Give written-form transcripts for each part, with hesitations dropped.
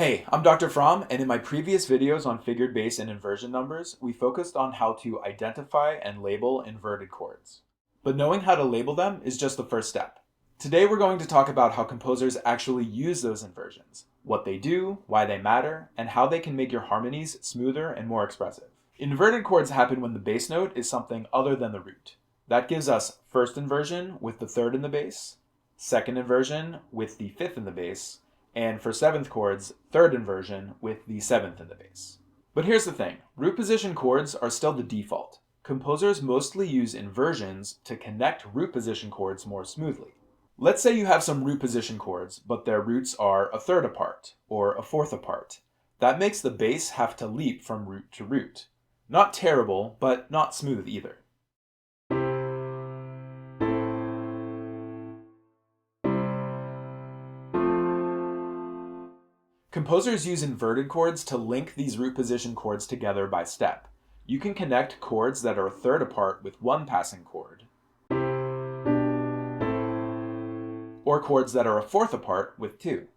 Hey, I'm Dr. Fromm, and in my previous videos on figured bass and inversion numbers, we focused on how to identify and label inverted chords. But knowing how to label them is just the first step. Today we're going to talk about how composers actually use those inversions, what they do, why they matter, and how they can make your harmonies smoother and more expressive. Inverted chords happen when the bass note is something other than the root. That gives us first inversion with the third in the bass, second inversion with the fifth in the bass, and for seventh chords, third inversion with the seventh in the bass. But here's the thing, root position chords are still the default. Composers mostly use inversions to connect root position chords more smoothly. Let's say you have some root position chords, but their roots are a third apart, or a fourth apart. That makes the bass have to leap from root to root. Not terrible, but not smooth either. Composers use inverted chords to link these root position chords together by step. You can connect chords that are a third apart with one passing chord, or chords that are a fourth apart with two.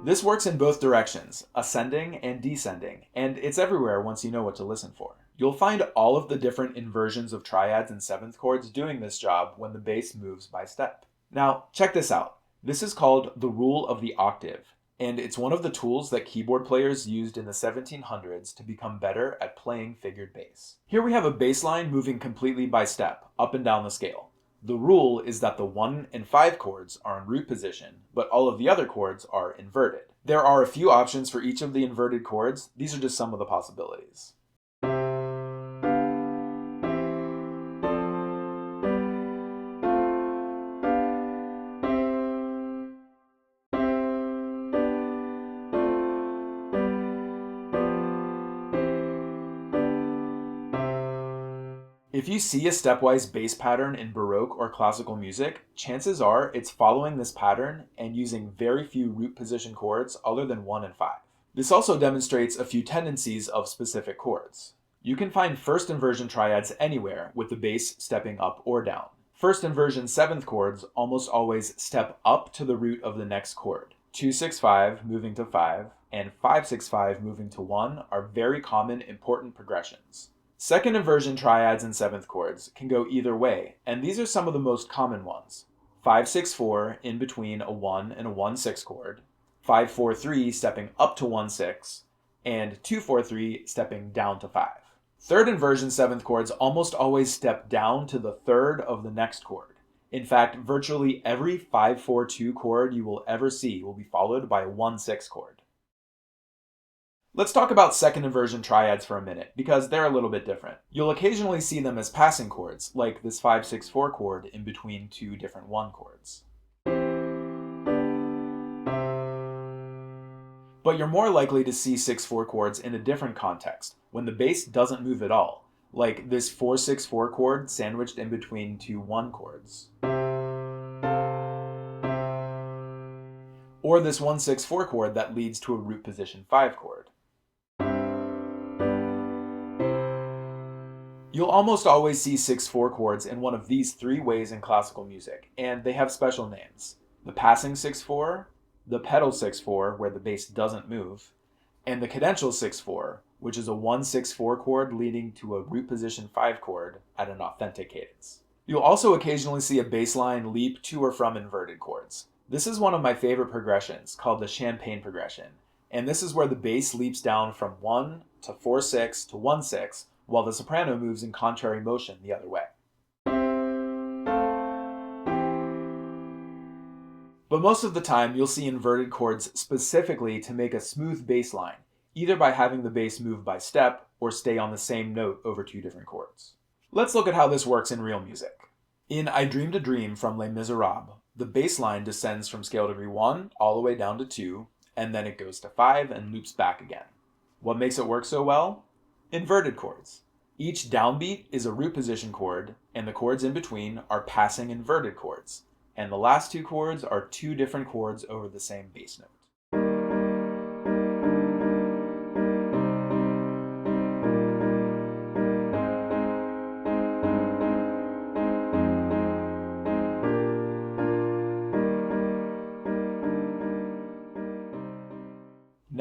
This works in both directions, ascending and descending, and it's everywhere once you know what to listen for. You'll find all of the different inversions of triads and seventh chords doing this job when the bass moves by step. Now, check this out. This is called the rule of the octave, and it's one of the tools that keyboard players used in the 1700s to become better at playing figured bass. Here we have a bass line moving completely by step, up and down the scale. The rule is that the 1 and 5 chords are in root position, but all of the other chords are inverted. There are a few options for each of the inverted chords. These are just some of the possibilities. If you see a stepwise bass pattern in Baroque or classical music, chances are it's following this pattern and using very few root position chords other than 1 and 5. This also demonstrates a few tendencies of specific chords. You can find first inversion triads anywhere with the bass stepping up or down. First inversion seventh chords almost always step up to the root of the next chord. 2-6-5 moving to 5 and 5-6-5 moving to 1 are very common important progressions. Second inversion triads and seventh chords can go either way, and these are some of the most common ones. 5-6-4 in between a 1 and a 1-6 chord, 5-4-3 stepping up to 1-6, and 2-4-3 stepping down to 5. Third inversion seventh chords almost always step down to the third of the next chord. In fact, virtually every 5-4-2 chord you will ever see will be followed by a 1-6 chord. Let's talk about second inversion triads for a minute, because they're a little bit different. You'll occasionally see them as passing chords, like this 5-6-4 chord in between two different 1 chords. But you're more likely to see 6-4 chords in a different context, when the bass doesn't move at all, like this 4-6-4 chord sandwiched in between two 1 chords. Or this 1-6-4 chord that leads to a root position 5 chord. You'll almost always see 6-4 chords in one of these 3 ways in classical music, and they have special names. The passing 6-4, the pedal 6-4, where the bass doesn't move, and the cadential 6-4, which is a 1-6-4 chord leading to a root position 5 chord at an authentic cadence. You'll also occasionally see a bass line leap to or from inverted chords. This is one of my favorite progressions, called the champagne progression, and this is where the bass leaps down from 1 to 4-6 to 1-6, while the soprano moves in contrary motion the other way. But most of the time, you'll see inverted chords specifically to make a smooth bass line, either by having the bass move by step or stay on the same note over 2 different chords. Let's look at how this works in real music. In I Dreamed a Dream from Les Misérables, the bass line descends from scale degree 1 all the way down to 2, and then it goes to 5 and loops back again. What makes it work so well? Inverted chords. Each downbeat is a root position chord, and the chords in between are passing inverted chords, and the last 2 chords are 2 different chords over the same bass note.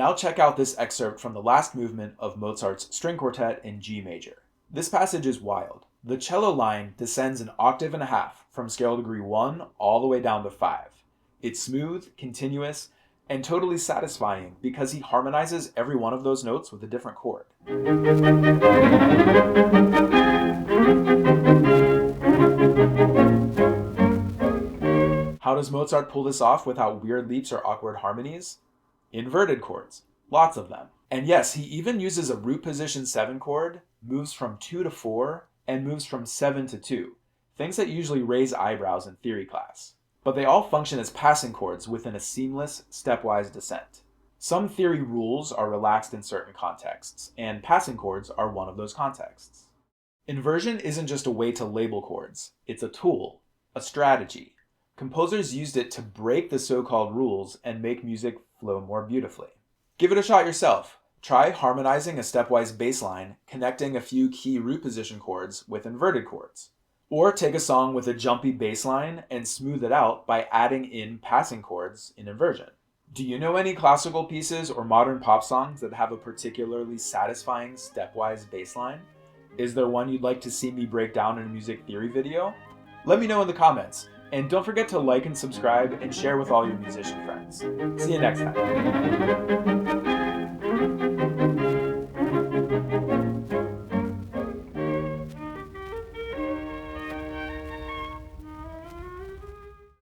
Now check out this excerpt from the last movement of Mozart's String Quartet in G major. This passage is wild. The cello line descends an octave and a half from scale degree 1 all the way down to 5. It's smooth, continuous, and totally satisfying because he harmonizes every one of those notes with a different chord. How does Mozart pull this off without weird leaps or awkward harmonies? Inverted chords. Lots of them. And yes, he even uses a root position 7 chord, moves from 2 to 4, and moves from 7 to 2, things that usually raise eyebrows in theory class. But they all function as passing chords within a seamless, stepwise descent. Some theory rules are relaxed in certain contexts, and passing chords are one of those contexts. Inversion isn't just a way to label chords, it's a tool, a strategy. Composers used it to break the so-called rules and make music flow more beautifully. Give it a shot yourself. Try harmonizing a stepwise bass line, connecting a few key root position chords with inverted chords. Or take a song with a jumpy bass line and smooth it out by adding in passing chords in inversion. Do you know any classical pieces or modern pop songs that have a particularly satisfying stepwise bass line? Is there one you'd like to see me break down in a music theory video? Let me know in the comments. And don't forget to like and subscribe and share with all your musician friends. See you next time.